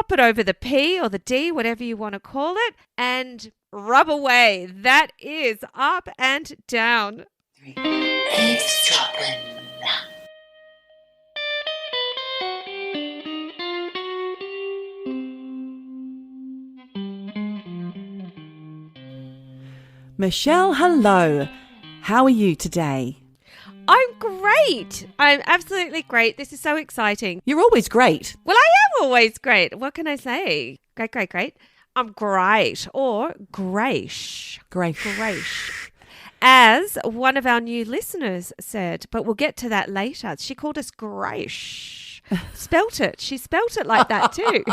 pop it over the P or the D, whatever you want to call it, and rub away. That is up and down. Eavesdroppin. Michelle, hello. How are you today? I'm great. I'm absolutely great. This is so exciting. You're always great. Well, I am always great. What can I say? Great, great, great. I'm great or grace. Grace. As one of our new listeners said, but we'll get to that later. She called us grace. Spelt it. She spelt it like that too.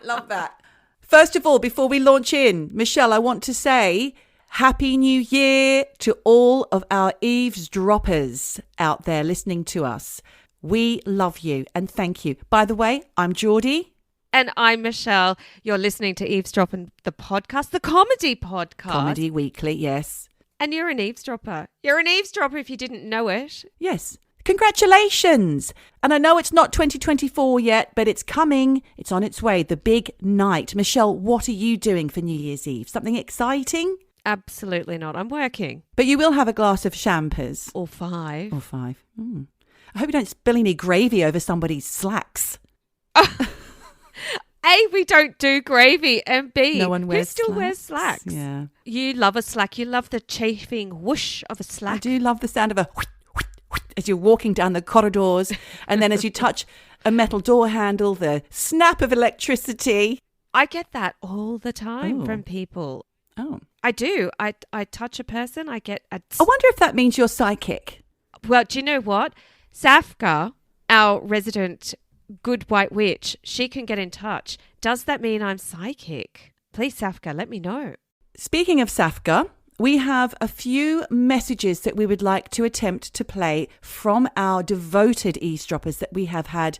Love that. First of all, before we launch in, Michelle, I want to say Happy New Year to all of our eavesdroppers out there listening to us. We love you and thank you. By the way, I'm Geordie. And I'm Michelle. You're listening to Eavesdroppin, the podcast, the comedy podcast. Comedy Weekly, yes. And you're an eavesdropper. You're an eavesdropper if you didn't know it. Yes. Congratulations. And I know it's not 2024 yet, but it's coming. It's on its way. The big night. Michelle, what are you doing for New Year's Eve? Something exciting? Absolutely not. I'm working. But you will have a glass of champers. Or 5. Or 5. I hope you don't spill any gravy over somebody's slacks. A, we don't do gravy. And B, no one wears who still wears slacks? Yeah. You love a slack. You love the chafing whoosh of a slack. I do love the sound of a whoosh, whoosh, whoosh, as you're walking down the corridors. And then as you touch a metal door handle, the snap of electricity. I get that all the time from people. Oh. I do. I touch a person, I get a... I wonder if that means you're psychic. Well, do you know what? Safka, our resident good white witch, she can get in touch. Does that mean I'm psychic? Please, Safka, let me know. Speaking of Safka, we have a few messages that we would like to attempt to play from our devoted eavesdroppers that we have had,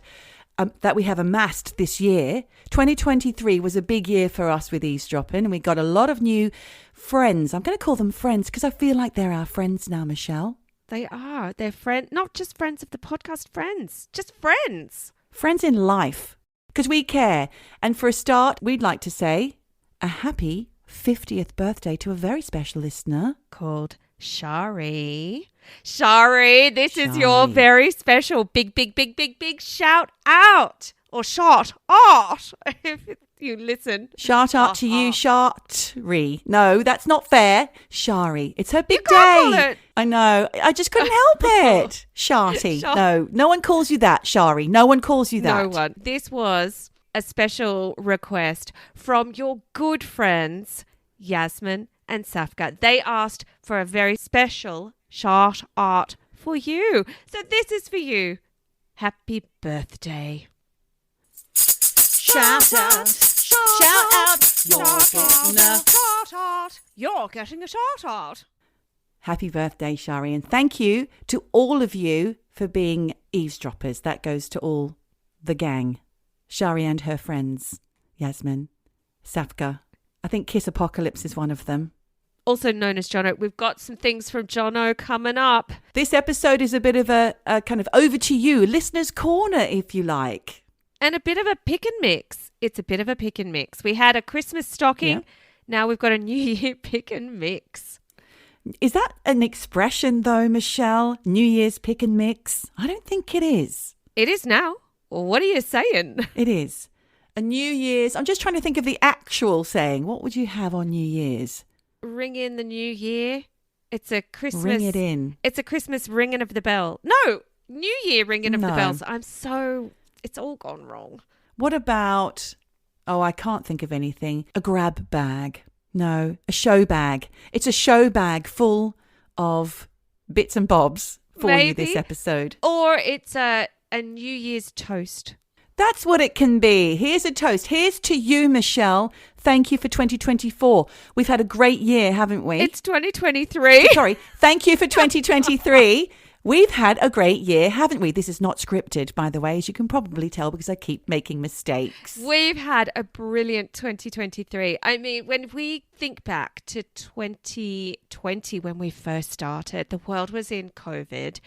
that we have amassed this year. 2023 was a big year for us with eavesdropping, and we got a lot of new friends. I'm going to call them friends because I feel like they're our friends now, Michelle. They are. They're friends, not just friends of the podcast, friends, just friends. Friends in life, because we care. And for a start, we'd like to say a happy 50th birthday to a very special listener called Shari. Shari, this is your very special big shout out or shot out if you listen. Shout out to you, Shari. No, that's not fair. Shari. It's her big you can't day. Call it. I know. I just couldn't help it. Sharty. No one calls you that, Shari. No one calls you that. No one. This was a special request from your good friends, Yasmin and Safka. They asked for a very special shout out for you. So this is for you. Happy birthday. Shout out. Shout out. You're getting a shout out. Happy birthday, Shari. And thank you to all of you for being eavesdroppers. That goes to all the gang. Shari and her friends. Yasmin, Safka. I think Kiss Apocalypse is one of them. Also known as Jono. We've got some things from Jono coming up. This episode is a bit of a kind of over to you, listener's corner, if you like. And a bit of a pick and mix. It's a bit of a pick and mix. We had a Christmas stocking. Yep. Now we've got a New Year pick and mix. Is that an expression though, Michelle? New Year's pick and mix? I don't think it is. It is now. Well, what are you saying? It is. A New Year's. I'm just trying to think of the actual saying. What would you have on New Year's? Ring in the new year. It's a Christmas. Ring it in. It's a Christmas ringing of the bell. No, New Year ringing of the bells. It's all gone wrong. What about, I can't think of anything. A grab bag. No, a show bag. It's a show bag full of bits and bobs for you this episode. Or it's a New Year's toast. That's what it can be. Here's a toast. Here's to you, Michelle. Thank you for 2024. We've had a great year, haven't we? It's 2023. Sorry. Thank you for 2023. We've had a great year, haven't we? This is not scripted, by the way, as you can probably tell, because I keep making mistakes. We've had a brilliant 2023. I mean, when we think back to 2020, when we first started, the world was in COVID.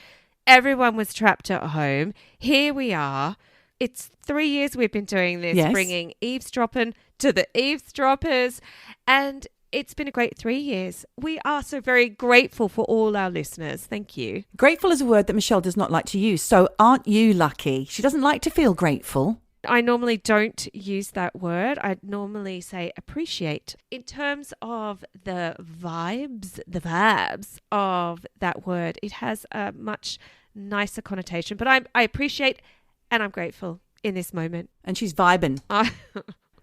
Everyone was trapped at home. Here we are. It's 3 years we've been doing this, Yes. bringing Eavesdroppin to the eavesdroppers. And it's been a great 3 years. We are so very grateful for all our listeners. Thank you. Grateful is a word that Michelle does not like to use. So aren't you lucky? She doesn't like to feel grateful. I normally don't use that word. I normally say appreciate. In terms of the vibes of that word, it has a much nicer connotation. But I appreciate and I'm grateful in this moment. And she's vibing.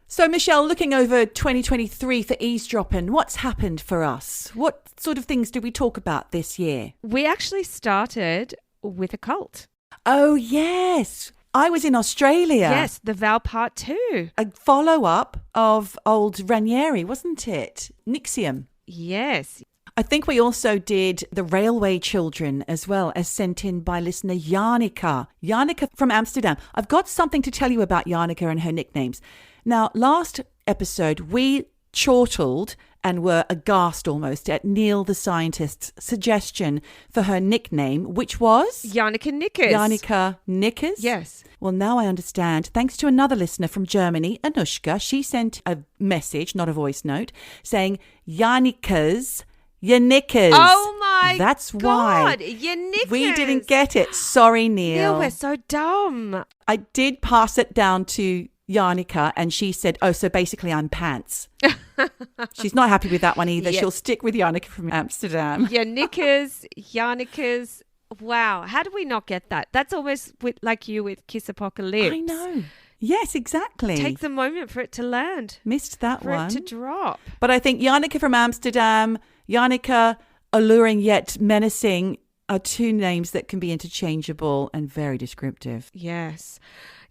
So, Michelle, looking over 2023 for Eavesdroppin', what's happened for us? What sort of things did we talk about this year? We actually started with a cult. Oh, yes. I was in Australia. Yes, the Vow Part 2. A follow-up of old Ranieri, wasn't it? Nixium. Yes. I think we also did the Railway Children as well, as sent in by listener Janica. Janica from Amsterdam. I've got something to tell you about Janica and her nicknames. Now, last episode, we chortled and were aghast almost at Neil the scientist's suggestion for her nickname, which was? Janica Knickers. Janica Knickers? Yes. Well, now I understand. Thanks to another listener from Germany, Anushka, she sent a message, not a voice note, saying, Janica's, your knickers. Oh my That's God. why. Your knickers. We didn't get it. Sorry, Neil. Neil, we're so dumb. I did pass it down to Janica and she said, oh, so basically I'm pants. She's not happy with that one either. Yeah. She'll stick with Janica from Amsterdam. Your knickers, Janica's. Wow. How did we not get that? That's almost like you with Kiss Apocalypse. I know. Yes, exactly. Takes a moment for it to land. Missed that for one. it to drop. But I think Janica from Amsterdam, Janica, alluring yet menacing, are two names that can be interchangeable and very descriptive. Yes.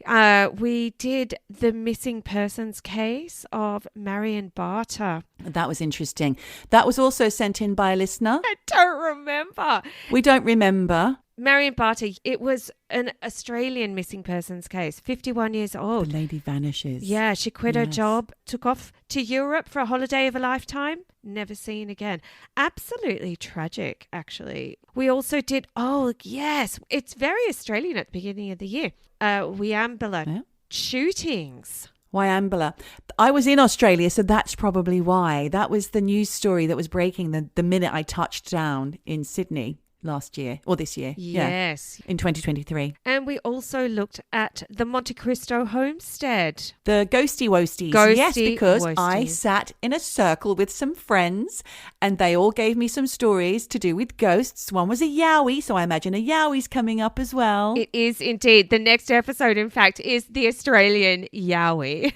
We did the missing persons case of Marion Barter. That was interesting. That was also sent in by a listener. I don't remember. We don't remember. Marion Barter, it was an Australian missing persons case, 51 years old. The lady vanishes. Yeah, she quit her Yes. job, took off to Europe for a holiday of a lifetime, never seen again. Absolutely tragic, actually. We also did, oh, yes, it's very Australian at the beginning of the year. Weambler shootings. Wyambula. I was in Australia, so that's probably why. That was the news story that was breaking the minute I touched down in Sydney last year, or this year. Yes. Yeah, in 2023. And we also looked at the Monte Cristo homestead. The ghosty woasties. Ghosty yes, because I woasties. sat in a circle with some friends and they all gave me some stories to do with ghosts. One was a yowie, so I imagine a yowie's coming up as well. It is indeed. The next episode, in fact, is the Australian Yowie.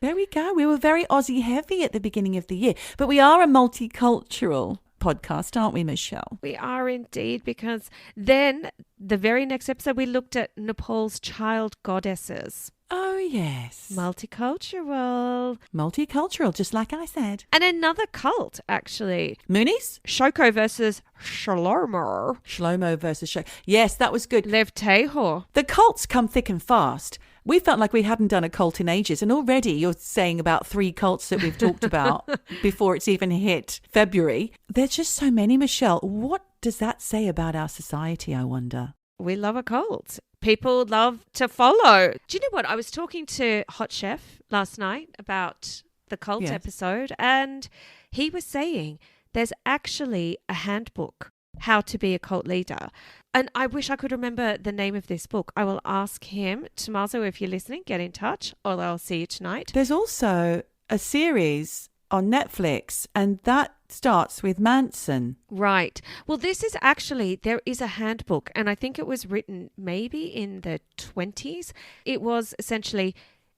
There we go. We were very Aussie heavy at the beginning of the year, but we are a multicultural podcast, aren't we, Michelle? We are indeed, because then the very next episode we looked at Nepal's child goddesses. Oh, yes. Multicultural. Just like I said. And another cult, actually. Moonies? Shoko versus Shlomo. Shlomo versus Shlomo. Yes, that was good. Lev Tehor. The cults come thick and fast. We felt like we hadn't done a cult in ages. And already you're saying about 3 cults that we've talked about before it's even hit February. There's just so many, Michelle. What does that say about our society, I wonder? We love a cult. People love to follow. Do you know what? I was talking to Hot Chef last night about the cult Yes. episode, and he was saying there's actually a handbook, How to Be a Cult Leader. And I wish I could remember the name of this book. I will ask him. Tommaso, if you're listening, get in touch, or I'll see you tonight. There's also a series on Netflix, and that starts with Manson. Right. Well, this is actually, there is a handbook, and I think it was written maybe in the 20s. It was essentially,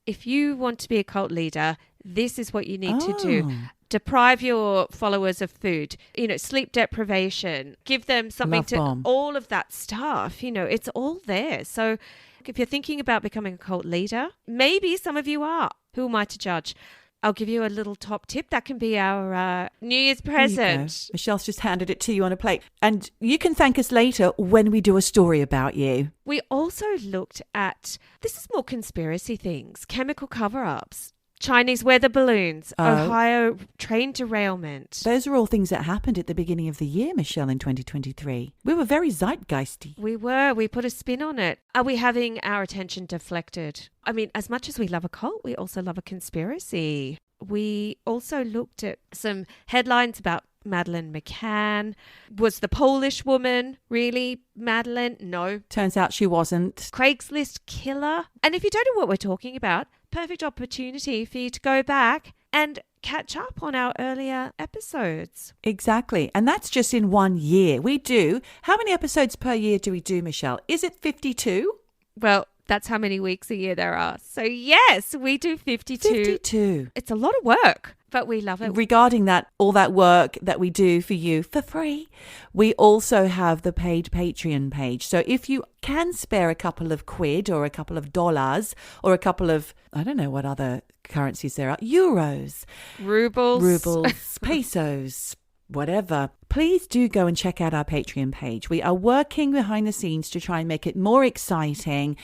if you want to be a cult leader, this is what you need to do. Deprive your followers of food, sleep deprivation, give them something Love bomb. all of that stuff, it's all there. So if you're thinking about becoming a cult leader, maybe some of you are. Who am I to judge? I'll give you a little top tip. That can be our New Year's present. Michelle's just handed it to you on a plate. And you can thank us later when we do a story about you. We also looked at, this is more conspiracy things, chemical cover-ups. Chinese weather balloons, Oh. Ohio train derailment. Those are all things that happened at the beginning of the year, Michelle, in 2023. We were very zeitgeisty. We put a spin on it. Are we having our attention deflected? I mean, as much as we love a cult, we also love a conspiracy. We also looked at some headlines about Madeleine McCann. Was the Polish woman really Madeleine? No. Turns out she wasn't. Craigslist killer. And if you don't know what we're talking about, perfect opportunity for you to go back and catch up on our earlier episodes. Exactly. And that's just in 1 year. We do. How many episodes per year do we do, Michelle? Is it 52? Well, that's how many weeks a year there are. So yes, we do 52. 52. It's a lot of work, but we love it. Regarding that, all that work that we do for you for free, we also have the paid Patreon page. So if you can spare a couple of quid or a couple of dollars or a couple of, I don't know what other currencies there are, euros, rubles, pesos, whatever, please do go and check out our Patreon page. We are working behind the scenes to try and make it more exciting.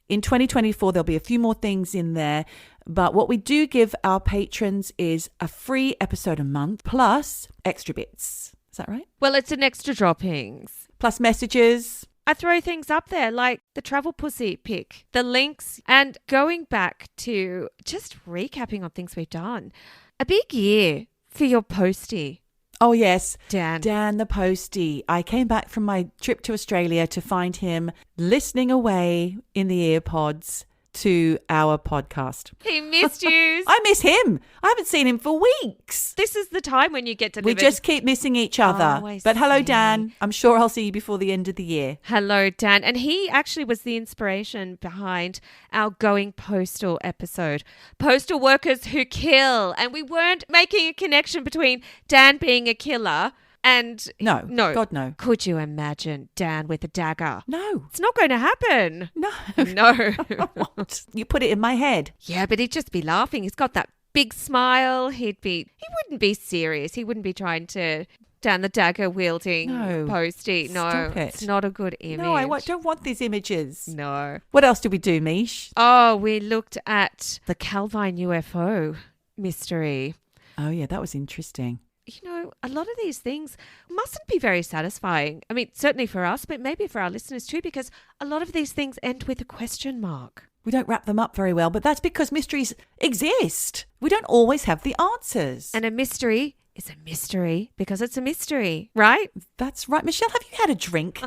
In 2024, there'll be a few more things in there. But what we do give our patrons is a free episode a month plus extra bits. Is that right? Well, it's an extra droppings. Plus messages. I throw things up there like the travel pussy pic, the links, and going back to just recapping on things we've done. A big year for your postie. Oh, yes. Dan the postie. I came back from my trip to Australia to find him listening away in the earpods to our podcast. He missed you. I miss him. I haven't seen him for weeks. This is the time when you get to We just keep missing each other. Oh, but hello, see. Dan. I'm sure I'll see you before the end of the year. Hello, Dan. And he actually was the inspiration behind our Going Postal episode. Postal workers who kill. And we weren't making a connection between Dan being a killer and... No. God, no. Could you imagine Dan with a dagger? No. It's not going to happen. No. No. What? You put it in my head. Yeah, but he'd just be laughing. He's got that big smile. He wouldn't be serious. He wouldn't be trying to down the dagger wielding postie. No, Stop it. It's not a good image. No, I don't want these images. No. What else did we do, Mish? Oh, we looked at the Calvine UFO mystery. Oh, yeah, that was interesting. You know, a lot of these things mustn't be very satisfying. I mean, certainly for us, but maybe for our listeners too, because a lot of these things end with a question mark. We don't wrap them up very well, but that's because mysteries exist. We don't always have the answers. And a mystery is a mystery because it's a mystery, right? That's right. Michelle, have you had a drink?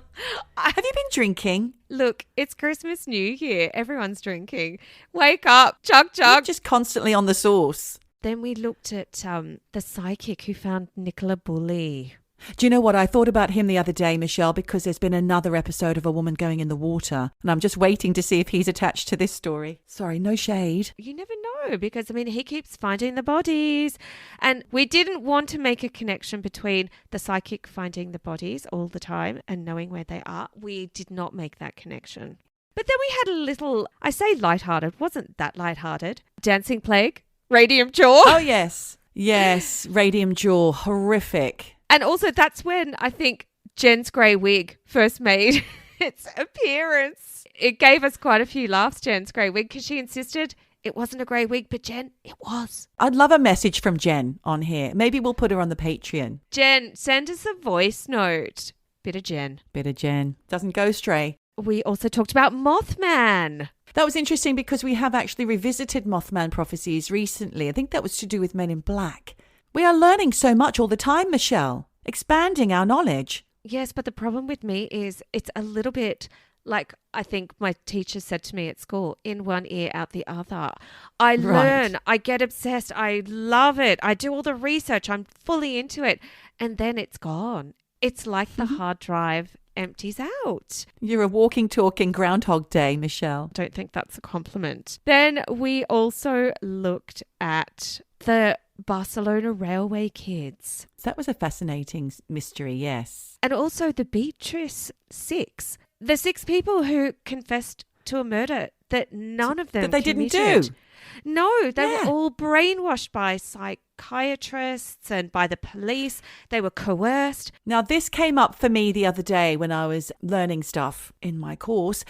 Have you been drinking? Look, it's Christmas, New Year. Everyone's drinking. Wake up, chug, chug. You're just constantly on the sauce. Then we looked at the psychic who found Nicola Bulley. Do you know what? I thought about him the other day, Michelle, because there's been another episode of a woman going in the water, and I'm just waiting to see if he's attached to this story. Sorry, no shade. You never know, because, I mean, he keeps finding the bodies. And we didn't want to make a connection between the psychic finding the bodies all the time and knowing where they are. We did not make that connection. But then we had a little, I say lighthearted, wasn't that lighthearted? Dancing plague, radium jaw. Oh, yes. Yes, radium jaw, horrific. And also that's when I think Jen's grey wig first made its appearance. It gave us quite a few laughs, Jen's grey wig, because she insisted it wasn't a grey wig, but Jen, it was. I'd love a message from Jen on here. Maybe we'll put her on the Patreon. Jen, send us a voice note. Bit of Jen. Doesn't go stray. We also talked about Mothman. That was interesting because we have actually revisited Mothman prophecies recently. I think that was to do with Men in Black. We are learning so much all the time, Michelle, expanding our knowledge. Yes, but the problem with me is it's a little bit like I think my teacher said to me at school, in one ear, out the other. I learn, I get obsessed, I love it, I do all the research, I'm fully into it, and then it's gone. It's like the hard drive empties out. You're a walking, talking Groundhog Day, Michelle. Don't think that's a compliment. Then we also looked at the Barcelona Railway kids. That was a fascinating mystery, yes. And also the Beatrice 6. The 6 people who confessed to a murder that none of them that they committed. didn't do. No, they were all brainwashed by psychiatrists and by the police. They were coerced. Now, this came up for me the other day when I was learning stuff in my course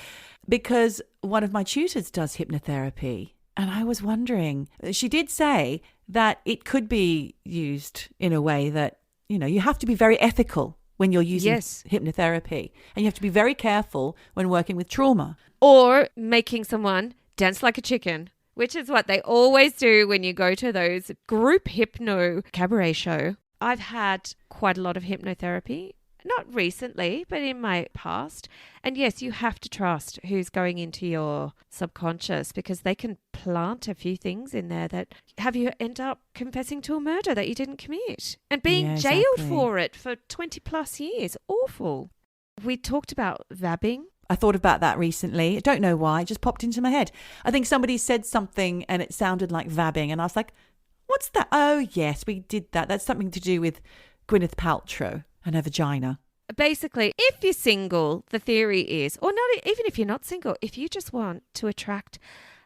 because one of my tutors does hypnotherapy. And I was wondering, she did say that it could be used in a way that, you have to be very ethical when you're using hypnotherapy. And you have to be very careful when working with trauma. Or making someone dance like a chicken, which is what they always do when you go to those group hypno cabaret show. I've had quite a lot of hypnotherapy, not recently, but in my past. And yes, you have to trust who's going into your subconscious, because they can plant a few things in there that have you end up confessing to a murder that you didn't commit and being jailed for it for 20 plus years. Awful. We talked about vabbing. I thought about that recently. I don't know why. It just popped into my head. I think somebody said something and it sounded like vabbing. And I was like, what's that? Oh, yes, we did that. That's something to do with Gwyneth Paltrow and her vagina. Basically, if you're single, the theory is, or not, even if you're not single, if you just want to attract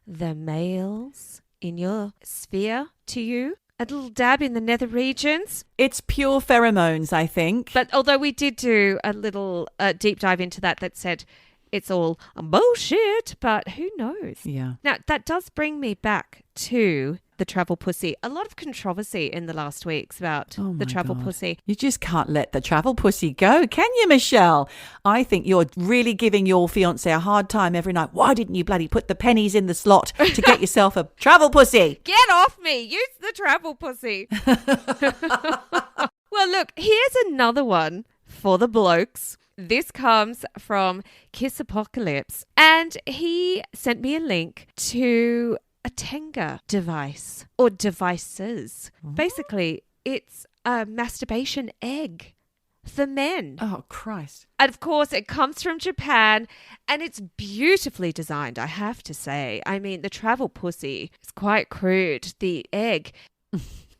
the males in your sphere to you, a little dab in the nether regions. It's pure pheromones, I think. But although we did do a little deep dive into that said it's all bullshit, but who knows? Yeah. Now, that does bring me back to the travel pussy. A lot of controversy in the last weeks about the travel pussy. You just can't let the travel pussy go, can you, Michelle? I think you're really giving your fiancé a hard time every night. Why didn't you bloody put the pennies in the slot to get yourself a travel pussy? Get off me. Use the travel pussy. Well, look, here's another one for the blokes. This comes from Kiss Apocalypse, and he sent me a link to a Tenga device or devices. Basically, it's a masturbation egg for men. Oh, Christ. And of course, it comes from Japan and it's beautifully designed, I have to say. I mean, the travel pussy is quite crude. The egg...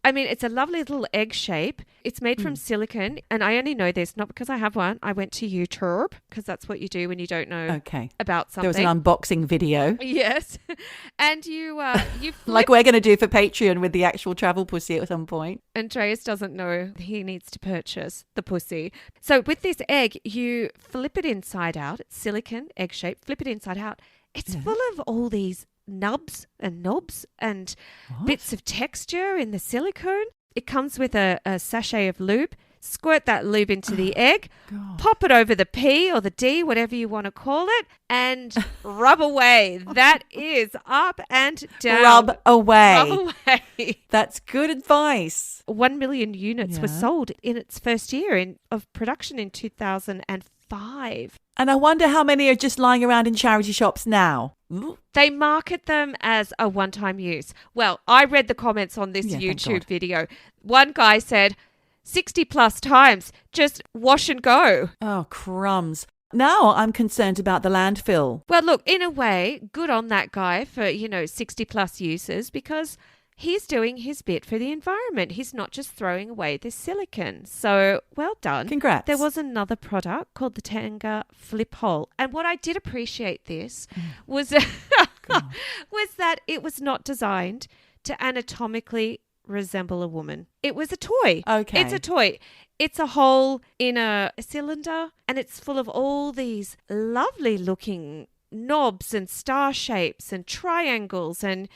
I mean, it's a lovely little egg shape. It's made from silicone. And I only know this not because I have one. I went to YouTube because that's what you do when you don't know about something. There was an unboxing video. Yes. And you like we're going to do for Patreon with the actual travel pussy at some point. Andreas doesn't know he needs to purchase the pussy. So with this egg, you flip it inside out. It's silicone, egg shape. Flip it inside out. It's full of all these nubs and knobs and bits of texture in the silicone. It comes with a sachet of lube. Squirt that lube into the egg, pop it over the P or the D, whatever you want to call it, and rub away. That is up and down. Rub away. Rub away. That's good advice. 1 million units were sold in its first year of production in 2005. And I wonder how many are just lying around in charity shops now. They market them as a one-time use. Well, I read the comments on this YouTube video. One guy said, 60 plus times, just wash and go. Oh, crumbs. Now I'm concerned about the landfill. Well, look, in a way, good on that guy for, 60 plus uses, because he's doing his bit for the environment. He's not just throwing away this silicone. So well done. Congrats. There was another product called the Tenga Fliphole. And what I did appreciate this was, was that it was not designed to anatomically resemble a woman. It was a toy. Okay. It's a toy. It's a hole in a cylinder, and it's full of all these lovely looking knobs and star shapes and triangles, and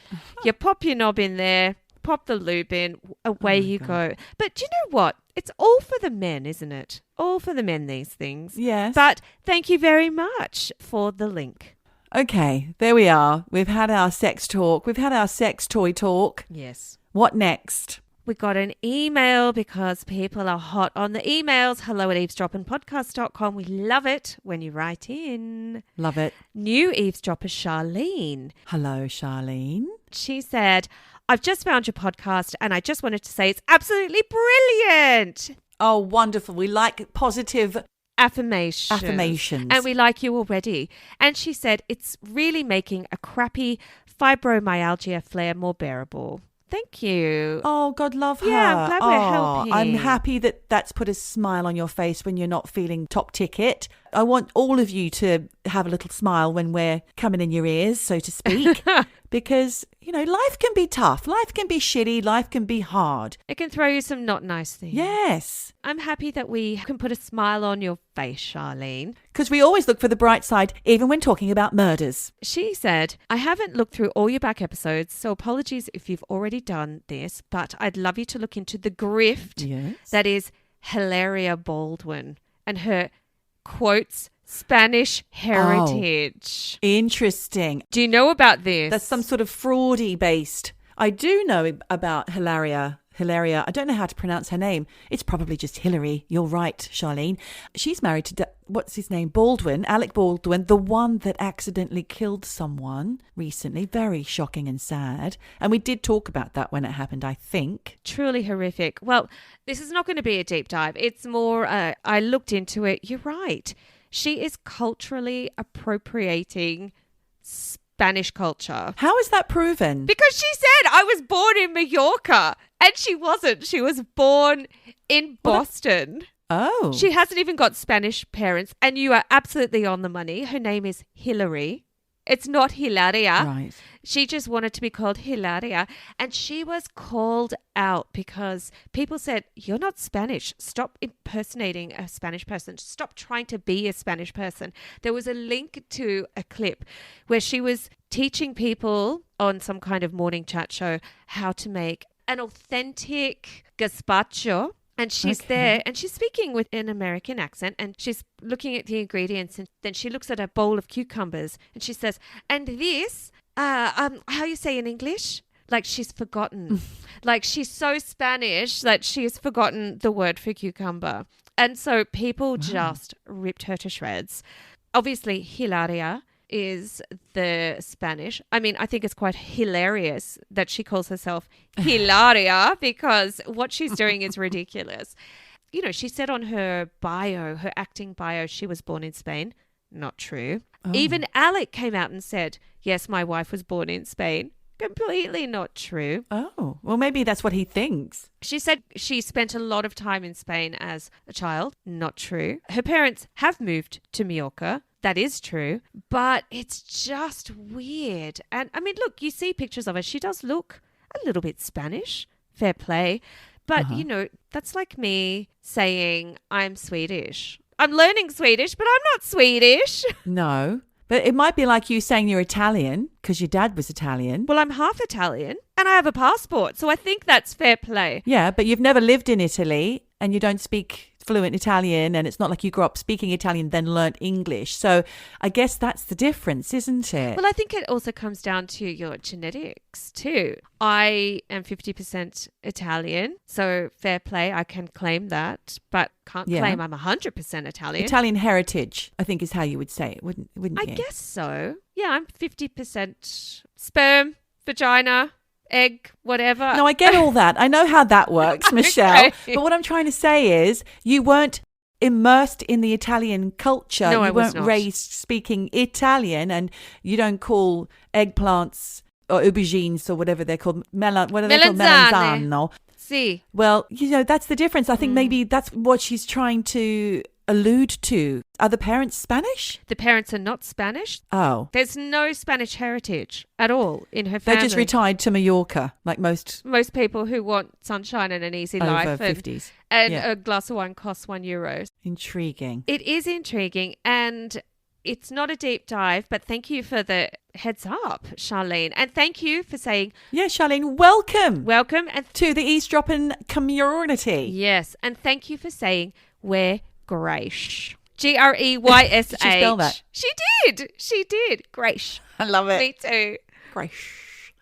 you pop your knob in there, pop the lube in, away you go. But do you know what? It's all for the men, isn't it? All for the men, these things. Yes. But thank you very much for the link. Okay, there we are. We've had our sex talk. We've had our sex toy talk. Yes. What next? We got an email because people are hot on the emails. hello@eavesdroppinpodcast.com. We love it when you write in. Love it. New eavesdropper Charlene. Hello, Charlene. She said, I've just found your podcast and I just wanted to say it's absolutely brilliant. Oh, wonderful. We like positive affirmations. And we like you already. And she said, it's really making a crappy fibromyalgia flare more bearable. Thank you. Oh, God love her. Yeah, I'm glad we're helping. I'm happy that that's put a smile on your face when you're not feeling top ticket. I want all of you to have a little smile when we're coming in your ears, so to speak, because, life can be tough. Life can be shitty. Life can be hard. It can throw you some not nice things. Yes. I'm happy that we can put a smile on your face, Charlene. Because we always look for the bright side, even when talking about murders. She said, I haven't looked through all your back episodes, so apologies if you've already done this, but I'd love you to look into the grift that is Hilaria Baldwin and her, quotes, Spanish heritage. Oh, interesting. Do you know about this? That's some sort of fraudy based. I do know about Hilaria. I don't know how to pronounce her name. It's probably just Hillary. You're right, Charlene. She's married to, what's his name? Baldwin, Alec Baldwin, the one that accidentally killed someone recently. Very shocking and sad. And we did talk about that when it happened, I think. Truly horrific. Well, this is not going to be a deep dive. It's more, I looked into it. You're right. She is culturally appropriating Spanish culture. How is that proven? Because she said, I was born in Mallorca. And she wasn't. She was born in Boston. Oh. She hasn't even got Spanish parents. And you are absolutely on the money. Her name is Hillary. It's not Hilaria. Right. She just wanted to be called Hilaria. And she was called out because people said, you're not Spanish. Stop impersonating a Spanish person. Stop trying to be a Spanish person. There was a link to a clip where she was teaching people on some kind of morning chat show how to make an authentic gazpacho. And she's there and she's speaking with an American accent and she's looking at the ingredients and then she looks at a bowl of cucumbers and she says, and this, how you say in English? Like she's forgotten. Like she's so Spanish that she has forgotten the word for cucumber. And so people just ripped her to shreds. Obviously, Hilaria is the Spanish. I mean, I think it's quite hilarious that she calls herself Hilaria because what she's doing is ridiculous. She said on her bio, her acting bio, she was born in Spain. Not true. Oh. Even Alec came out and said, yes, my wife was born in Spain. Completely not true. Oh, well, maybe that's what he thinks. She said she spent a lot of time in Spain as a child. Not true. Her parents have moved to Mallorca. That is true, but it's just weird. And I mean, look, you see pictures of her. She does look a little bit Spanish. Fair play. But, that's like me saying I'm Swedish. I'm learning Swedish, but I'm not Swedish. No, but it might be like you saying you're Italian because your dad was Italian. Well, I'm half Italian and I have a passport. So I think that's fair play. Yeah, but you've never lived in Italy and you don't speak fluent Italian and it's not like you grew up speaking Italian then learnt English. So I guess that's the difference, isn't it? Well, I think it also comes down to your genetics too. I am 50% Italian, so fair play, I can claim that, but can't claim I'm 100% Italian. Italian heritage, I think is how you would say it, wouldn't you? I guess so. Yeah, I'm 50% sperm, vagina, egg, whatever. No, I get all that. I know how that works, Michelle. Okay. But what I'm trying to say is you weren't immersed in the Italian culture. No, you I was weren't not. raised speaking Italian and you don't call eggplants or aubergines or whatever they're called. What are they called? Melanzano. See. Well, that's the difference. I think maybe that's what she's trying to allude to. Are the parents Spanish? The parents are not Spanish. Oh. There's no Spanish heritage at all in her family. They just retired to Mallorca, like most people who want sunshine and an easy over life. 50s. And a glass of wine costs €1. Intriguing. It is intriguing and it's not a deep dive, but thank you for the heads up, Charlene. And thank you for saying... Yeah, Charlene, welcome. Welcome. And to the Eavesdroppin community. Yes. And thank you for saying we're Greysh. Greysh. Did she spell that? She did. Greysh. I love it. Me too. Greysh.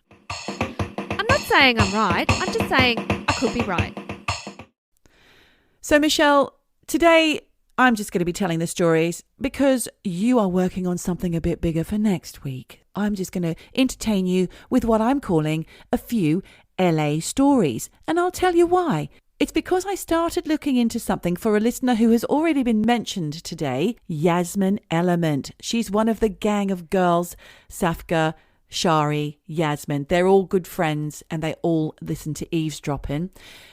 I'm not saying I'm right. I'm just saying I could be right. So, Michelle, today I'm just going to be telling the stories because you are working on something a bit bigger for next week. I'm just going to entertain you with what I'm calling a few LA stories. And I'll tell you why. It's because I started looking into something for a listener who has already been mentioned today, Yasmin Element. She's one of the gang of girls, Safka, Shari, Yasmin. They're all good friends and they all listen to Eavesdroppin.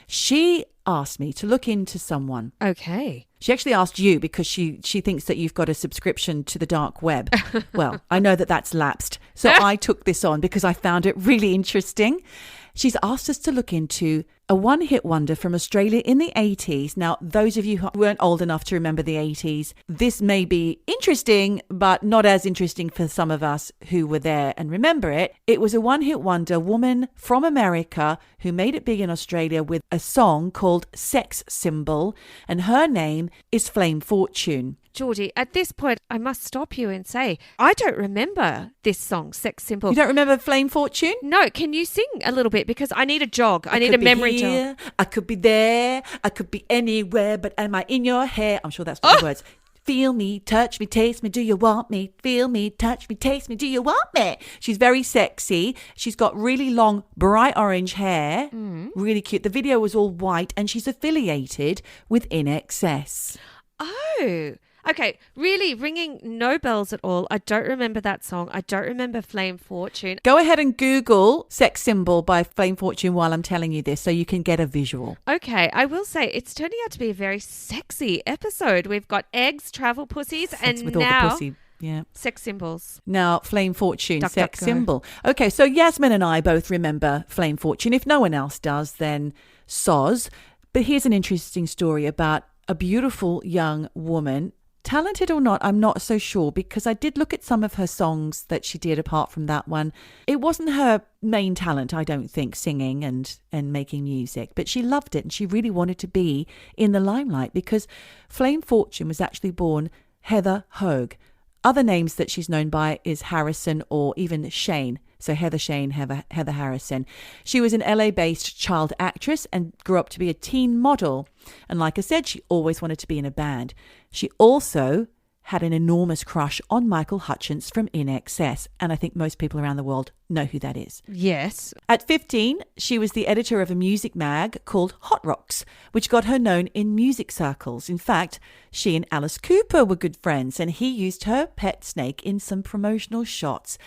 She asked me to look into someone. Okay. She actually asked you because she thinks that you've got a subscription to the dark web. Well, I know that that's lapsed. So I took this on because I found it really interesting. She's asked us to look into a one-hit wonder from Australia in the 80s. Now, those of you who weren't old enough to remember the 80s, this may be interesting, but not as interesting for some of us who were there and remember it. It was a one-hit wonder woman from America who made it big in Australia with a song called Sex Symbol, and her name is Flame Fortune. Geordie, at this point, I must stop you and say, I don't remember this song, Sex Symbol. You don't remember Flame Fortune? No, can you sing a little bit? Because I need a jog. I need a memory jog. I could be there. I could be anywhere, but am I in your hair? I'm sure that's the words. Feel me, touch me, taste me, do you want me? Feel me, touch me, taste me, do you want me? She's very sexy. She's got really long, bright orange hair. Really cute. The video was all white and she's affiliated with INXS. Oh, okay. Really ringing no bells at all. I don't remember that song. I don't remember Flame Fortune. Go ahead and Google Sex Symbol by Flame Fortune while I'm telling you this so you can get a visual. Okay, I will say it's turning out to be a very sexy episode. We've got eggs, travel pussies, and with now all the pussy. Yeah. Sex symbols. Now, Flame Fortune, Duck, sex duck, go. symbol. Okay, so Yasmin and I both remember Flame Fortune. If no one else does, then soz. But here's an interesting story about a beautiful young woman. Talented or not, I'm not so sure, because I did look at some of her songs that she did apart from that one. It wasn't her main talent, I don't think, singing and making music, but she loved it and she really wanted to be in the limelight because Flame Fortune was actually born Heather Hogue. Other names that she's known by is Harrison or even Shane. So Heather Shane, Heather Harrison. She was an LA-based child actress and grew up to be a teen model. And like I said, she always wanted to be in a band. She also had an enormous crush on Michael Hutchence from INXS. And I think most people around the world know who that is. Yes. At 15, she was the editor of a music mag called Hot Rocks, which got her known in music circles. In fact, she and Alice Cooper were good friends, and he used her pet snake in some promotional shots.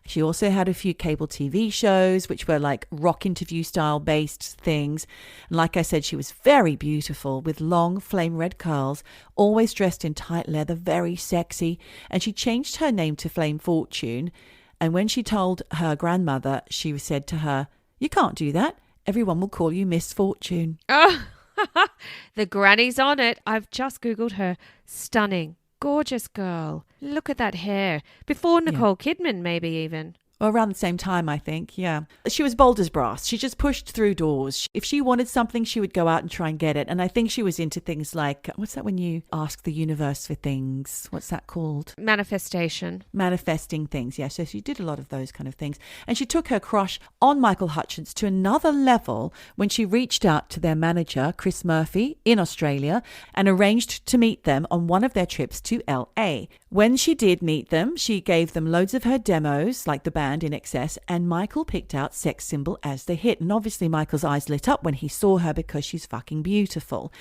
She also had a few cable TV shows, which were like rock interview style based things. And like I said, she was very beautiful with long flame red curls, always dressed in tight leather, very sexy. And she changed her name to Flame Fortune. And when she told her grandmother, she said to her, "You can't do that. Everyone will call you Miss Fortune." Oh, the granny's on it. I've just Googled her. Stunning. Gorgeous girl. Look at that hair. Before Nicole Kidman, maybe even. Well, around the same time, I think, yeah. She was bold as brass. She just pushed through doors. If she wanted something, she would go out and try and get it. And I think she was into things like, what's that when you ask the universe for things? What's that called? Manifestation. Manifesting things, yeah. So she did a lot of those kind of things. And she took her crush on Michael Hutchence to another level when she reached out to their manager, Chris Murphy, in Australia, and arranged to meet them on one of their trips to LA. When she did meet them, she gave them loads of her demos, like the band INXS, and Michael picked out Sex Symbol as the hit. And obviously Michael's eyes lit up when he saw her because she's fucking beautiful.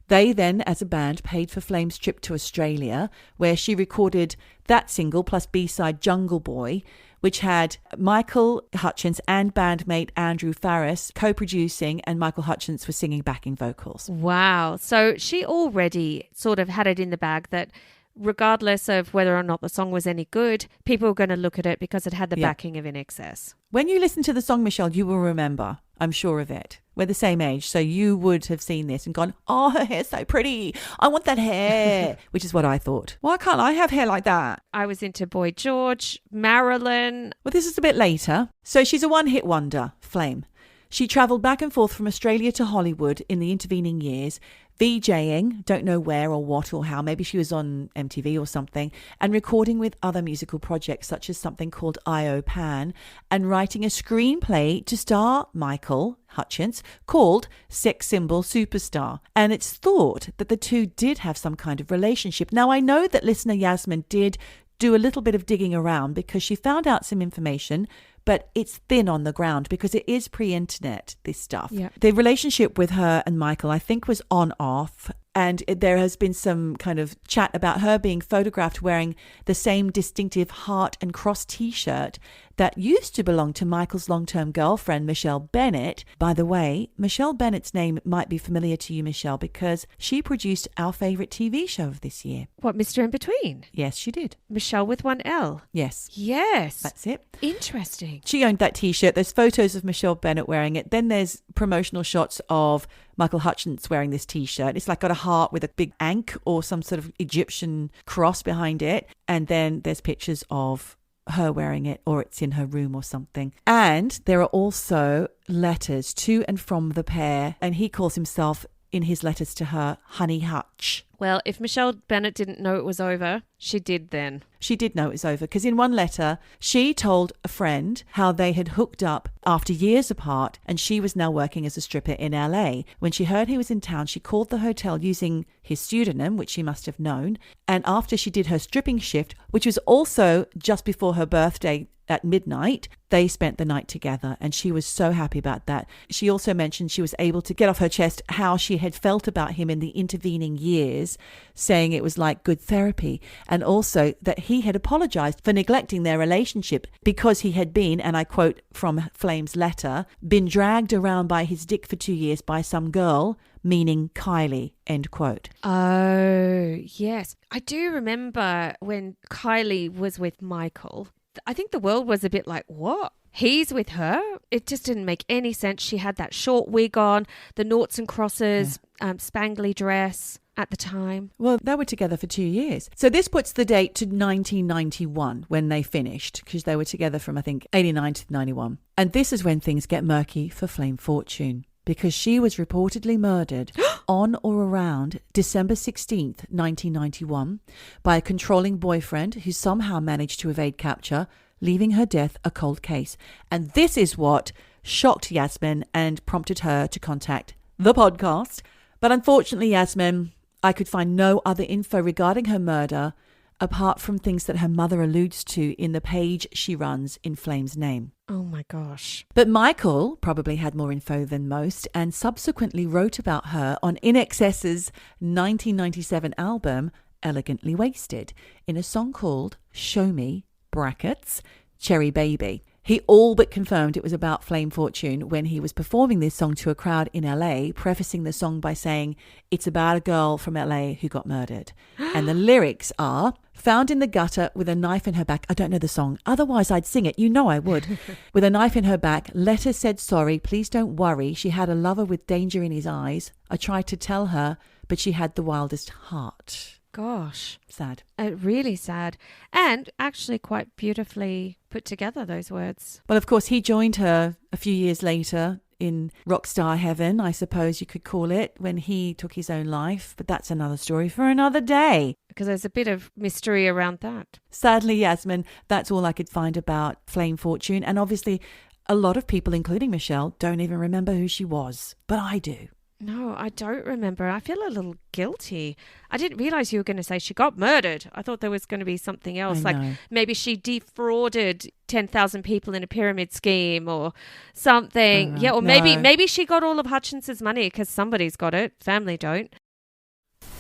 They then, as a band, paid for Flame's trip to Australia, where she recorded that single plus B-side Jungle Boy, which had Michael Hutchence and bandmate Andrew Farris co-producing, and Michael Hutchence was singing backing vocals. Wow. So she already sort of had it in the bag that regardless of whether or not the song was any good, people were going to look at it because it had the backing of INXS. When you listen to the song, Michelle, you will remember. I'm sure of it. We're the same age, so you would have seen this and gone, "Oh, her hair's so pretty. I want that hair," which is what I thought. Why can't I have hair like that? I was into Boy George, Marilyn. Well, this is a bit later. So she's a one-hit wonder, Flame. She travelled back and forth from Australia to Hollywood in the intervening years, VJing, don't know where or what or how, maybe she was on MTV or something, and recording with other musical projects such as something called I.O. Pan, and writing a screenplay to star Michael Hutchence called Sex Symbol Superstar. And it's thought that the two did have some kind of relationship. Now, I know that listener Yasmin did do a little bit of digging around because she found out some information, but it's thin on the ground because it is pre-internet, this stuff. Yeah. The relationship with her and Michael, I think, was on-off. And there has been some kind of chat about her being photographed wearing the same distinctive heart and cross T-shirt that used to belong to Michael's long-term girlfriend, Michelle Bennett. By the way, Michelle Bennett's name might be familiar to you, Michelle, because she produced our favourite TV show of this year. What, Mr. In Between? Yes, she did. Michelle with one L? Yes. Yes. That's it. Interesting. She owned that T-shirt. There's photos of Michelle Bennett wearing it. Then there's promotional shots of Michael Hutchence wearing this T-shirt. It's like got a heart with a big ankh or some sort of Egyptian cross behind it. And then there's pictures of her wearing it, or it's in her room or something. And there are also letters to and from the pair. And he calls himself, in his letters to her, Honey Hutch. Well, if Michelle Bennett didn't know it was over, she did then. She did know it was over, because in one letter, she told a friend how they had hooked up after years apart, and she was now working as a stripper in LA. When she heard he was in town, she called the hotel using his pseudonym, which she must have known. And after she did her stripping shift, which was also just before her birthday at midnight, they spent the night together, and she was so happy about that. She also mentioned she was able to get off her chest how she had felt about him in the intervening years, saying it was like good therapy, and also that he had apologized for neglecting their relationship because he had been, and I quote from Flame's letter, been dragged around by his dick for 2 years by some girl, meaning Kylie, end quote. Oh, yes. I do remember when Kylie was with Michael. I think the world was a bit like, what? He's with her? It just didn't make any sense. She had that short wig on, the noughts and crosses, spangly dress at the time. Well, they were together for 2 years. So this puts the date to 1991 when they finished, because they were together from, I think, 89 to 91. And this is when things get murky for Flame Fortune, because she was reportedly murdered on or around December 16th, 1991, by a controlling boyfriend who somehow managed to evade capture, leaving her death a cold case. And this is what shocked Yasmin and prompted her to contact the podcast. But unfortunately, Yasmin, I could find no other info regarding her murder apart from things that her mother alludes to in the page she runs in Flame's name. Oh my gosh. But Michael probably had more info than most and subsequently wrote about her on INXS's 1997 album, Elegantly Wasted, in a song called Show Me, brackets, Cherry Baby. He all but confirmed it was about Flame Fortune when he was performing this song to a crowd in LA, prefacing the song by saying, it's about a girl from LA who got murdered. And the lyrics are, found in the gutter with a knife in her back. I don't know the song. Otherwise, I'd sing it. You know I would. With a knife in her back. Letter said sorry. Please don't worry. She had a lover with danger in his eyes. I tried to tell her, but she had the wildest heart. Gosh. Sad. Really sad. And actually quite beautifully put together, those words. Well, of course, he joined her a few years later in rockstar heaven, I suppose you could call it, when he took his own life. But that's another story for another day. Because there's a bit of mystery around that. Sadly, Yasmin, that's all I could find about Flame Fortune. And obviously, a lot of people, including Michelle, don't even remember who she was. But I do. No, I don't remember. I feel a little guilty. I didn't realize you were going to say she got murdered. I thought there was going to be something else. Like maybe she defrauded 10,000 people in a pyramid scheme or something. Yeah, or maybe she got all of Hutchence's money because somebody's got it. Family don't.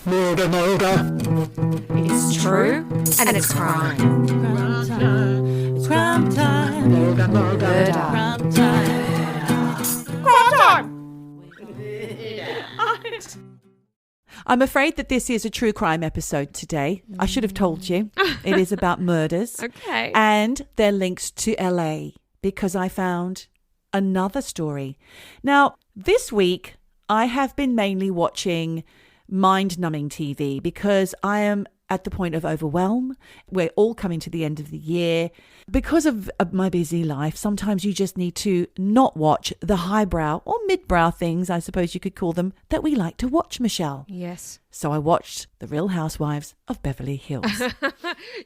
Murder, murder. It's true and it's crime. Crime time. It's crime time. Murder, murder. Murder. Crime time. Crime time! I'm afraid that this is a true crime episode today. I should have told you. It is about murders. Okay. And they're linked to LA because I found another story. Now, this week, I have been mainly watching mind-numbing TV because I am at the point of overwhelm. We're all coming to the end of the year. Because of my busy life, sometimes you just need to not watch the highbrow or midbrow things, I suppose you could call them, that we like to watch, Michelle. Yes. So I watched The Real Housewives of Beverly Hills.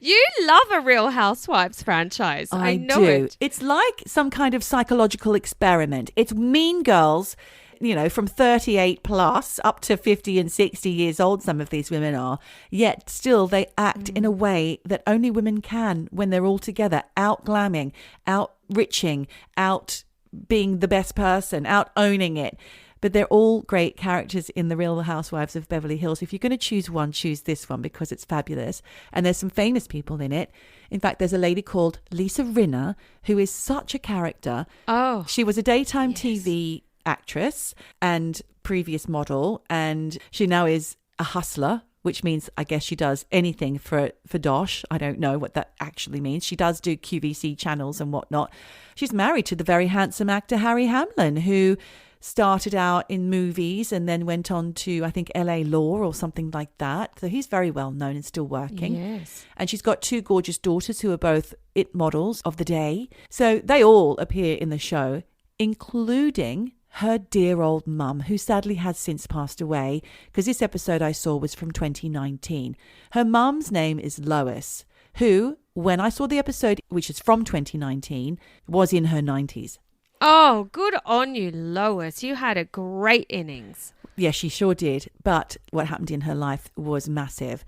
You love a Real Housewives franchise. I know do. it. It's like some kind of psychological experiment. It's Mean Girls, you know, from 38 plus up to 50 and 60 years old, some of these women are, yet still they act in a way that only women can when they're all together, out glamming, out riching, out being the best person, out owning it. But they're all great characters in The Real Housewives of Beverly Hills. If you're going to choose one, choose this one because it's fabulous. And there's some famous people in it. In fact, there's a lady called Lisa Rinner who is such a character. Oh. She was a daytime TV actress and previous model, and she now is a hustler, which means I guess she does anything for dosh. I don't know what that actually means. She does do QVC channels and whatnot. She's married to the very handsome actor Harry Hamlin, who started out in movies and then went on to, I think, LA Law or something like that. So he's very well known and still working. Yes. And she's got 2 gorgeous daughters who are both it models of the day. So they all appear in the show, including her dear old mum, who sadly has since passed away, because this episode I saw was from 2019. Her mum's name is Lois, who, when I saw the episode, which is from 2019, was in her 90s. Oh, good on you, Lois. You had a great innings. Yeah, she sure did. But what happened in her life was massive.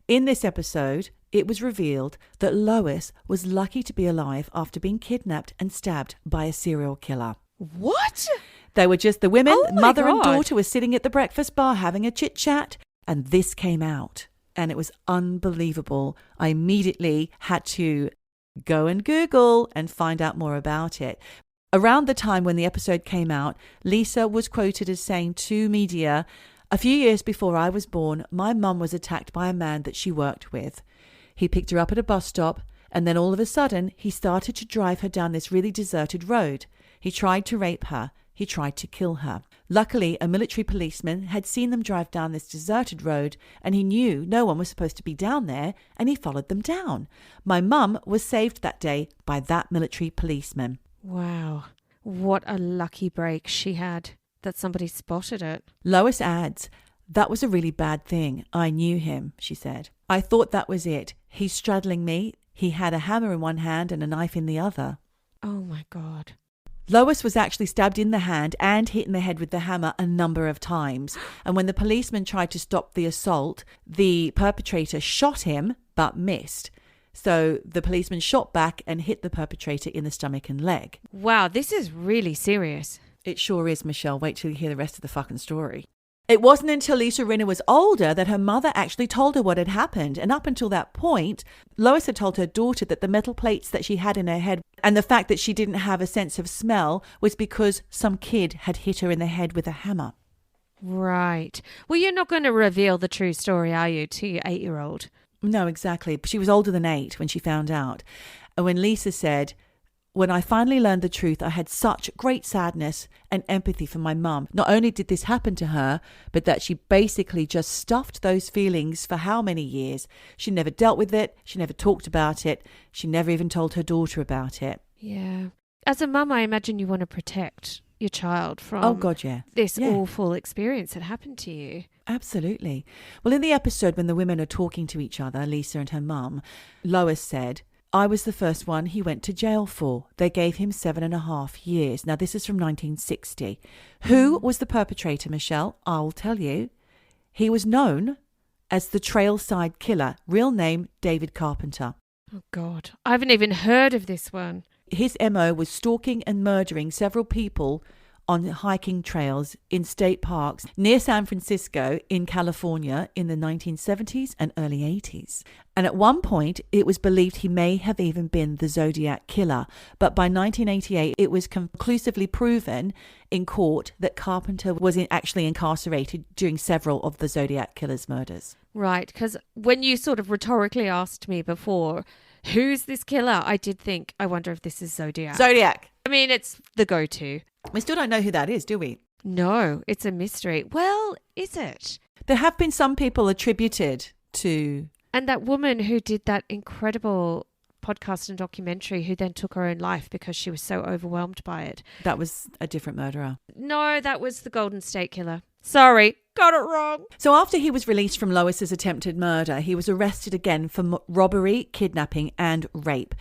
In this episode, it was revealed that Lois was lucky to be alive after being kidnapped and stabbed by a serial killer. What? They were just the women, Oh my mother and God. daughter were sitting at the breakfast bar having a chit chat, and this came out. And it was unbelievable. I immediately had to go and Google and find out more about it. Around the time when the episode came out, Lisa was quoted as saying to media, "A few years before I was born, my mum was attacked by a man that she worked with. He picked her up at a bus stop, and then all of a sudden, he started to drive her down this really deserted road. He tried to rape her. He tried to kill her. Luckily, a military policeman had seen them drive down this deserted road, and he knew no one was supposed to be down there, and he followed them down. My mum was saved that day by that military policeman." Wow. What a lucky break she had that somebody spotted it. Lois adds, "That was a really bad thing. I knew him," she said. "I thought that was it. He's straddling me. He had a hammer in one hand and a knife in the other." Oh, my God. Lois was actually stabbed in the hand and hit in the head with the hammer a number of times. And when the policeman tried to stop the assault, the perpetrator shot him but missed. So the policeman shot back and hit the perpetrator in the stomach and leg. Wow, this is really serious. It sure is, Michelle. Wait till you hear the rest of the fucking story. It wasn't until Lisa Rinner was older that her mother actually told her what had happened. And up until that point, Lois had told her daughter that the metal plates that she had in her head and the fact that she didn't have a sense of smell was because some kid had hit her in the head with a hammer. Right. Well, you're not going to reveal the true story, are you, to your 8-year-old? No, exactly. She was older than 8 when she found out. And when Lisa said, "When I finally learned the truth, I had such great sadness and empathy for my mum. Not only did this happen to her, but that she basically just stuffed those feelings for how many years? She never dealt with it. She never talked about it. She never even told her daughter about it." Yeah. As a mum, I imagine you want to protect your child from Oh, God, yeah. this Yeah. awful experience that happened to you. Absolutely. Well, in the episode when the women are talking to each other, Lisa and her mum, Lois said, "I was the first one he went to jail for. They gave him 7.5 years. Now, this is from 1960. Who was the perpetrator, Michelle? I'll tell you. He was known as the Trailside Killer, real name David Carpenter. Oh, God. I haven't even heard of this one. His MO was stalking and murdering several people on hiking trails in state parks near San Francisco in California in the 1970s and early 80s. And at one point, it was believed he may have even been the Zodiac Killer. But by 1988, it was conclusively proven in court that Carpenter was actually incarcerated during several of the Zodiac Killer's murders. Right, because when you sort of rhetorically asked me before, who's this killer? I did think, I wonder if this is Zodiac. Zodiac! I mean, it's the go-to. We still don't know who that is, do we? No, it's a mystery. Well, is it? There have been some people attributed to... And that woman who did that incredible podcast and documentary who then took her own life because she was so overwhelmed by it. That was a different murderer. No, that was the Golden State Killer. Sorry, got it wrong. So after he was released from Lois's attempted murder, he was arrested again for robbery, kidnapping and rape.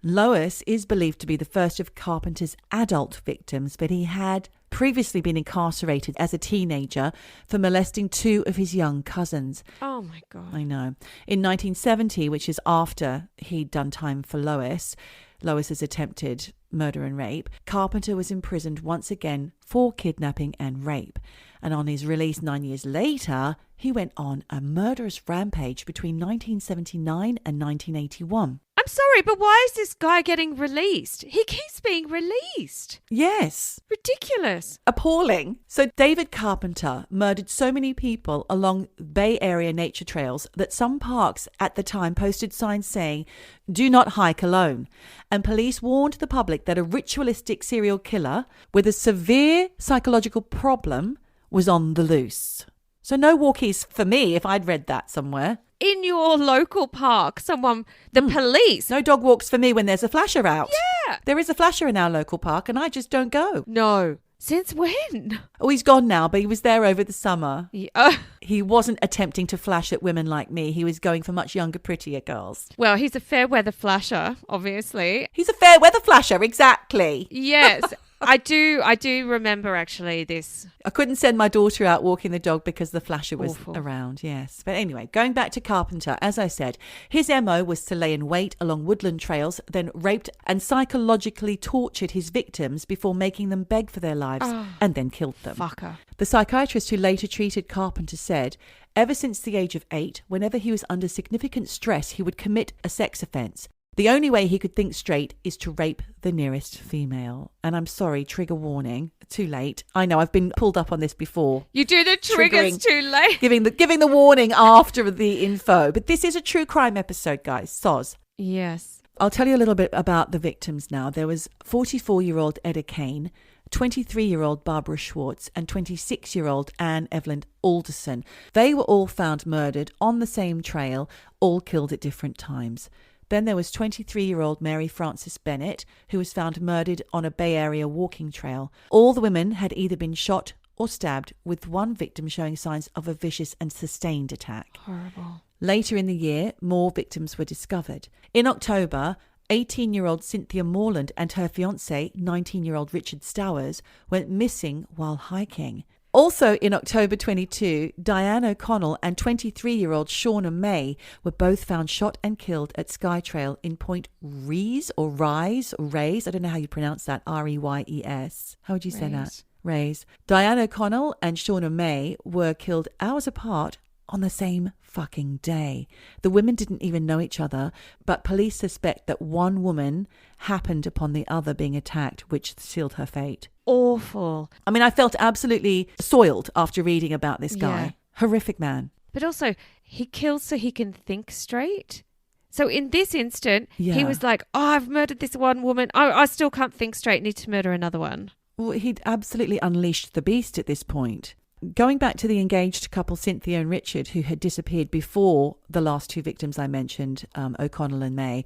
Lois is believed to be the first of Carpenter's adult victims, but he had previously been incarcerated as a teenager for molesting 2 of his young cousins. Oh my God. I know. In 1970, which is after he'd done time for Lois's attempted murder and rape, Carpenter was imprisoned once again for kidnapping and rape. And on his release 9 years later, he went on a murderous rampage between 1979 and 1981. I'm sorry, but why is this guy getting released? He keeps being released. Yes. Ridiculous. Appalling. So David Carpenter murdered so many people along Bay Area nature trails that some parks at the time posted signs saying, "Do not hike alone." And police warned the public that a ritualistic serial killer with a severe psychological problem was on the loose. So no walkies for me if I'd read that somewhere. In your local park, the police. No dog walks for me when there's a flasher out. Yeah. There is a flasher in our local park and I just don't go. No. Since when? Oh, he's gone now, but he was there over the summer. Yeah. He wasn't attempting to flash at women like me. He was going for much younger, prettier girls. Well, he's a fair weather flasher, obviously. He's a fair weather flasher, exactly. Yes. I do remember actually this. I couldn't send my daughter out walking the dog because the flasher was Awful. around, yes. But anyway, going back to Carpenter, as I said, his MO was to lay in wait along woodland trails, then raped and psychologically tortured his victims before making them beg for their lives and then killed them. Fucker. The psychiatrist who later treated Carpenter said, ever since the age of 8, whenever he was under significant stress, he would commit a sex offence. The only way he could think straight is to rape the nearest female. And I'm sorry, trigger warning, too late. I know, I've been pulled up on this before. You do the triggers too late. Giving the warning after the info. But this is a true crime episode, guys. Soz. Yes. I'll tell you a little bit about the victims now. There was 44-year-old Etta Kane, 23-year-old Barbara Schwartz, and 26-year-old Anne Evelyn Alderson. They were all found murdered on the same trail, all killed at different times. Then there was 23-year-old Mary Frances Bennett, who was found murdered on a Bay Area walking trail. All the women had either been shot or stabbed, with one victim showing signs of a vicious and sustained attack. Horrible. Later in the year, more victims were discovered. In October, 18-year-old Cynthia Morland and her fiancé, 19-year-old Richard Stowers, went missing while hiking. Also in October 22, Diane O'Connell and 23-year-old Shauna May were both found shot and killed at Skytrail in Point Reyes or Rise or Reyes. I don't know how you pronounce that. Reyes. How would you say that? Reyes. Diane O'Connell and Shauna May were killed hours apart on the same fucking day. The women didn't even know each other, but police suspect that one woman happened upon the other being attacked, which sealed her fate. Awful. I mean, I felt absolutely soiled after reading about this guy. Yeah. Horrific man. But also, he kills so he can think straight. So in this instant, he was like, I've murdered this one woman. I still can't think straight. Need to murder another one. Well, he'd absolutely unleashed the beast at this point. Going back to the engaged couple, Cynthia and Richard, who had disappeared before the last two victims I mentioned, O'Connell and May,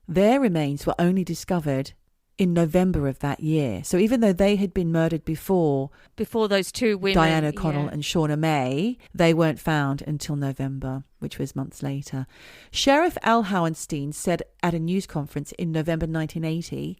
their remains were only discovered in November of that year. So even though they had been murdered before those two women, Diane O'Connell and Shauna May, they weren't found until November, which was months later. Sheriff Al Howenstein said at a news conference in November 1980,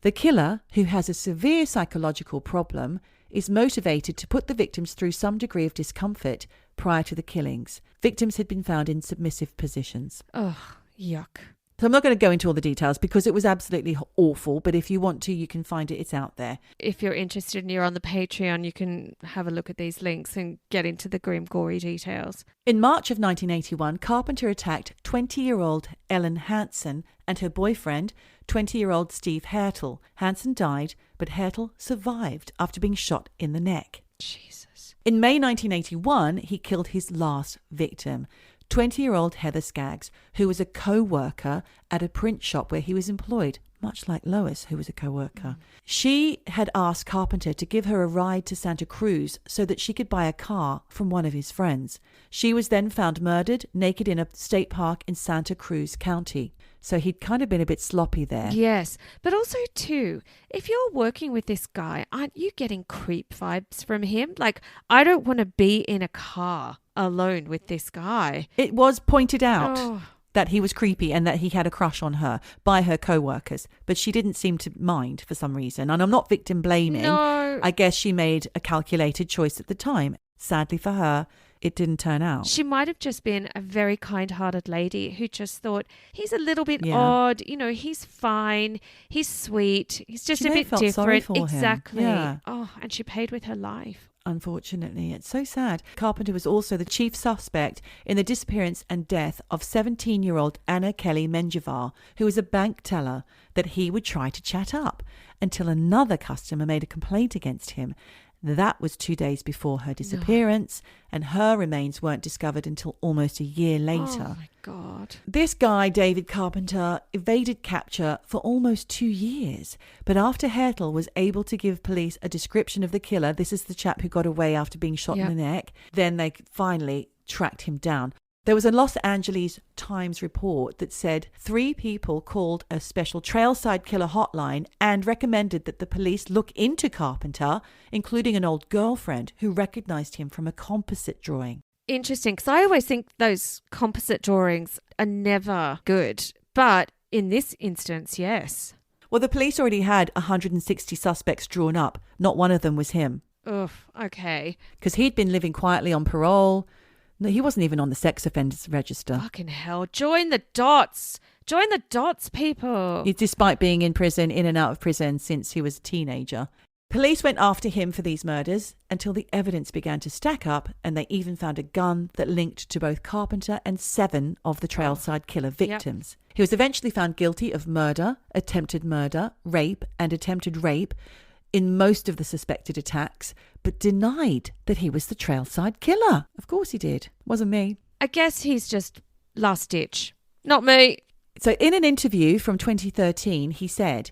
the killer, who has a severe psychological problem, is motivated to put the victims through some degree of discomfort prior to the killings. Victims had been found in submissive positions. Ugh, yuck. So I'm not going to go into all the details because it was absolutely awful, but if you want to, you can find it. It's out there. If you're interested and you're on the Patreon, you can have a look at these links and get into the grim, gory details. In March of 1981, Carpenter attacked 20-year-old Ellen Hansen and her boyfriend, 20-year-old Steve Hertel. Hansen died, but Hertel survived after being shot in the neck. Jesus. In May 1981, he killed his last victim, 20-year-old Heather Skaggs, who was a co-worker at a print shop where he was employed, much like Lois, who was a co-worker. She had asked Carpenter to give her a ride to Santa Cruz so that she could buy a car from one of his friends. She was then found murdered, naked in a state park in Santa Cruz County. So he'd kind of been a bit sloppy there. Yes, but also too, if you're working with this guy, aren't you getting creep vibes from him? Like, I don't want to be in a car alone with this guy. It was pointed out that he was creepy and that he had a crush on her by her co-workers, but she didn't seem to mind for some reason. And I'm not victim blaming. No. I guess she made a calculated choice at the time. Sadly for her, it didn't turn out. She might have just been a very kind-hearted lady who just thought, he's a little bit Yeah. odd, he's fine, he's sweet, he's just She a may bit have felt different. sorry for him. Exactly. Yeah. Oh, and she paid with her life. Unfortunately, it's so sad. Carpenter was also the chief suspect in the disappearance and death of 17-year-old Anna Kelly Menjivar, who was a bank teller that he would try to chat up until another customer made a complaint against him. That was 2 days before her disappearance, and her remains weren't discovered until almost a year later. Oh, my God. This guy, David Carpenter, evaded capture for almost 2 years. But after Hertel was able to give police a description of the killer, this is the chap who got away after being shot in the neck, then they finally tracked him down. There was a Los Angeles Times report that said 3 people called a special Trailside Killer hotline and recommended that the police look into Carpenter, including an old girlfriend who recognized him from a composite drawing. Interesting, because I always think those composite drawings are never good. But in this instance, yes. Well, the police already had 160 suspects drawn up. Not one of them was him. Ugh, okay. Because he'd been living quietly on parole. No, he wasn't even on the sex offenders register. Fucking hell. Join the dots. Join the dots, people. Despite being in prison, in and out of prison since he was a teenager. Police went after him for these murders until the evidence began to stack up, and they even found a gun that linked to both Carpenter and 7 of the Trailside Killer victims. Yep. He was eventually found guilty of murder, rape, and attempted rape in most of the suspected attacks, but denied that he was the Trailside Killer. Of course he did. Wasn't me. I guess he's just last ditch. Not me. So in an interview from 2013, he said,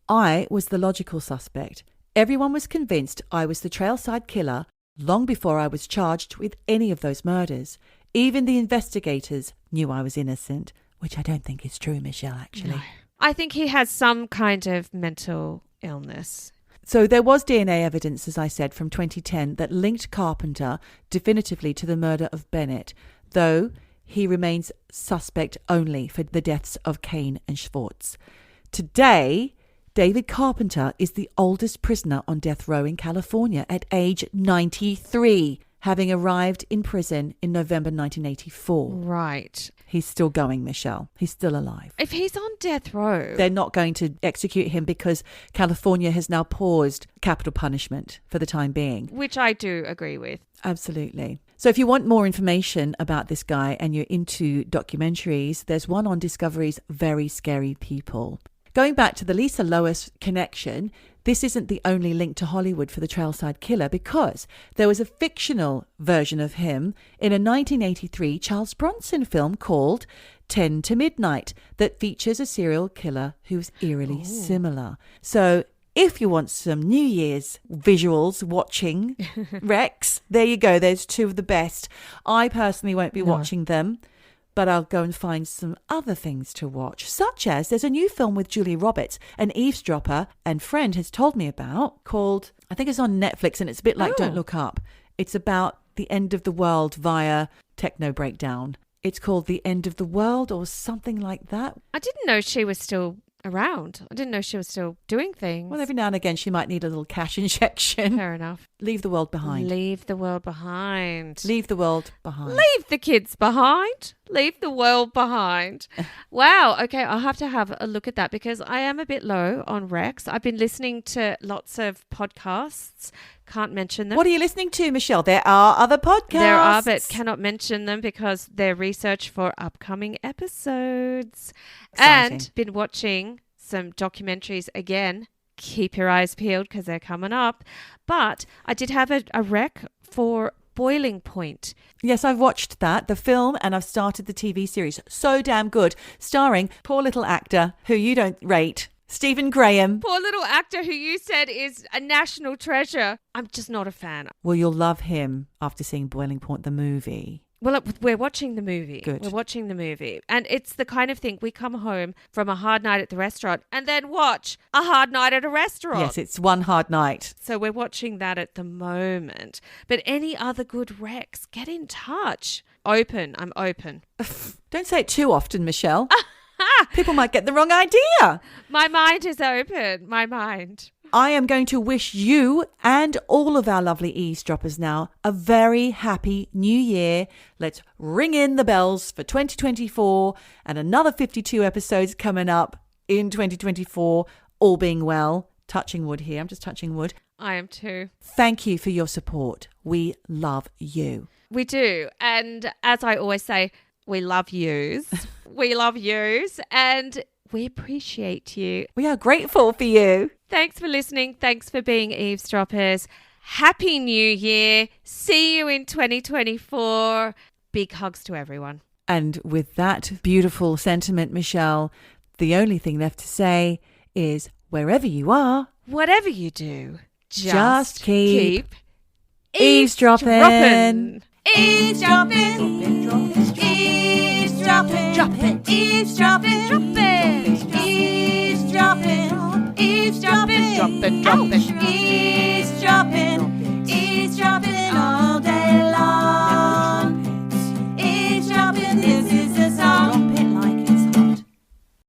"I was the logical suspect. Everyone was convinced I was the Trailside Killer long before I was charged with any of those murders. Even the investigators knew I was innocent," which I don't think is true, Michelle, actually. No. I think he has some kind of mental illness. So there was DNA evidence, as I said, from 2010 that linked Carpenter definitively to the murder of Bennett, though he remains suspect only for the deaths of Kane and Schwartz. Today, David Carpenter is the oldest prisoner on death row in California at age 93, having arrived in prison in November 1984. Right. He's still going, Michelle. He's still alive. If he's on death row... They're not going to execute him because California has now paused capital punishment for the time being. Which I do agree with. Absolutely. So if you want more information about this guy and you're into documentaries, there's one on Discovery's Very Scary People. Going back to the Lisa Lois connection, this isn't the only link to Hollywood for the Trailside Killer, because there was a fictional version of him in a 1983 Charles Bronson film called 10 to Midnight that features a serial killer who's eerily similar. So if you want some New Year's visuals watching Rex, there you go. There's 2 of the best. I personally won't be watching them, but I'll go and find some other things to watch, such as there's a new film with Julia Roberts, an eavesdropper and friend has told me about, called, I think it's on Netflix, and it's a bit like Don't Look Up. It's about the end of the world via techno breakdown. It's called The End of the World or something like that. I didn't know she was still around. I didn't know she was still doing things. Well, every now and again she might need a little cash injection. Fair enough. Leave the world behind. Leave the world behind. Leave the world behind. Leave the kids behind. Leave the world behind. Wow. Okay, I'll have to have a look at that because I am a bit low on Rex. I've been listening to lots of podcasts. Can't mention them. What are you listening to, Michelle? There are other podcasts. There are, but cannot mention them because they're research for upcoming episodes. Exciting. And been watching some documentaries again. Keep your eyes peeled because they're coming up. But I did have a rec for Boiling Point. Yes, I've watched that, the film, and I've started the TV series. So damn good. Starring poor little actor who you don't rate, Stephen Graham. Poor little actor who you said is a national treasure. I'm just not a fan. Well, you'll love him after seeing Boiling Point, the movie. Well, we're watching the movie. Good. We're watching the movie. And it's the kind of thing we come home from a hard night at the restaurant and then watch a hard night at a restaurant. Yes, it's one hard night. So we're watching that at the moment. But any other good recs, get in touch. Open. I'm open. Don't say it too often, Michelle. People might get the wrong idea. My mind is open. My mind. I am going to wish you and all of our lovely eavesdroppers now a very happy new year. Let's ring in the bells for 2024 and another 52 episodes coming up in 2024, all being well. Touching wood here. I'm just touching wood. I am too. Thank you for your support. We love you. We do. And as I always say, we love yous. We love yous. And we appreciate you. We are grateful for you. Thanks for listening. Thanks for being eavesdroppers. Happy New Year. See you in 2024. Big hugs to everyone. And with that beautiful sentiment, Michelle, the only thing left to say is wherever you are, whatever you do, just keep eavesdropping. Eavesdropping. Eavesdropping. Dropping. Eavesdropping. Dropping. Eavesdropping. Eavesdropping. Dropping. Dropping. Eavesdropping. Eavesdropping.